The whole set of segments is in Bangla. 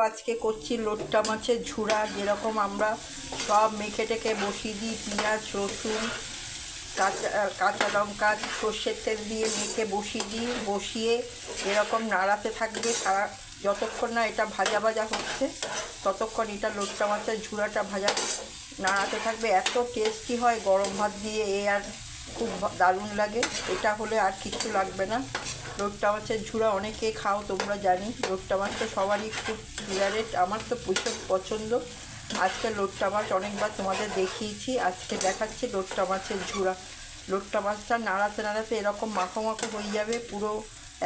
আজকে করছি লোট্টা মাছের ঝুড়া। যেরকম আমরা সব মেখে টেখে বসিয়ে দিই, পেঁয়াজ রসুন কাঁচা লঙ্কা সর্ষের তেল দিয়ে মেখে বসিয়ে দিই, বসিয়ে এরকম নাড়াতে থাকবে সারা যতক্ষণ না এটা ভাজা ভাজা হচ্ছে ততক্ষণ এটা লোট্টা মাছের ঝুড়াটা ভাজা নাড়াতে থাকবে। এত টেস্টি হয় গরম ভাত দিয়ে, আর খুব দারুণ লাগে। এটা হলে আর কিছু লাগবে না। লোট্টা মাছের ঝুড়া অনেকে খাও তোমরা, জানি। লোট্টা মাছ তো সবারই খুব ফেভারিট, আমার তো প্রচুর পছন্দ। আজকে লোট্টা মাছ অনেকবার তোমাদের দেখিয়েছি, আজকে দেখাচ্ছি লোট্টা মাছের ঝুড়া। লোট্টা মাছটা নাড়াতে নাড়াতে এরকম মাখো মাখো হয়ে যাবে, পুরো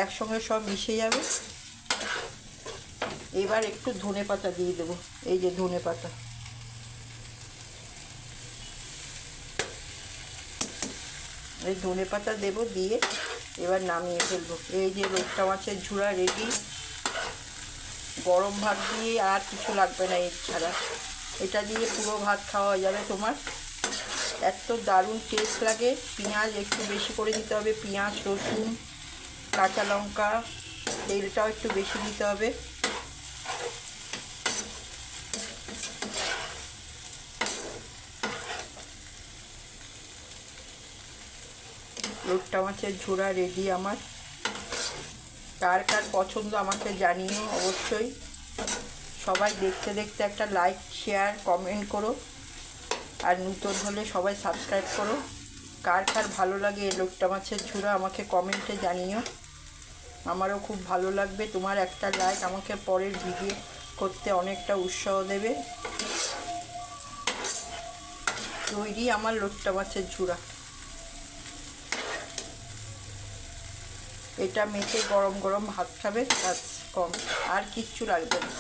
একসঙ্গে সব মিশে যাবে। এবার একটু ধনে পাতা দিয়ে দেবো, এই যে ধনে পাতা। এই ধনে পাতা দেবো, দিয়ে এবার নামিয়ে ফেলবো। এই যে লোট্টা মাছের ঝুড়া রেডি। গরম ভাত দিয়ে আর কিছু লাগবে না এর ছাড়া, এটা দিয়ে পুরো ভাত খাওয়া যাবে তোমার। এত দারুণ টেস্ট লাগে। পেঁয়াজ একটু বেশি করে দিতে হবে, পেঁয়াজ রসুন কাঁচা লঙ্কা, তেলটাও একটু বেশি দিতে হবে। লোট্টা মাছের ঝোড়া রেডি আমার। কার কার পছন্দ আমাকে জানিও অবশ্যই। সবাই দেখতে দেখতে একটা লাইক শেয়ার কমেন্ট করো, আর নতুন হলে সবাই সাবস্ক্রাইব করো। কার কার ভালো লাগে এই লোট্টা মাছের ঝোড়া আমাকে কমেন্টে জানিও, আমারও খুব ভালো লাগবে। তোমার একটা লাইক আমাকে পরের ভিডিও করতে অনেকটা উৎসাহ দেবে। তৈরি আমার লোট্টা মাছের ঝোড়া। এটা মেখে গরম গরম ভাত খাবে, তার কম আর কিচ্ছু লাগবে না।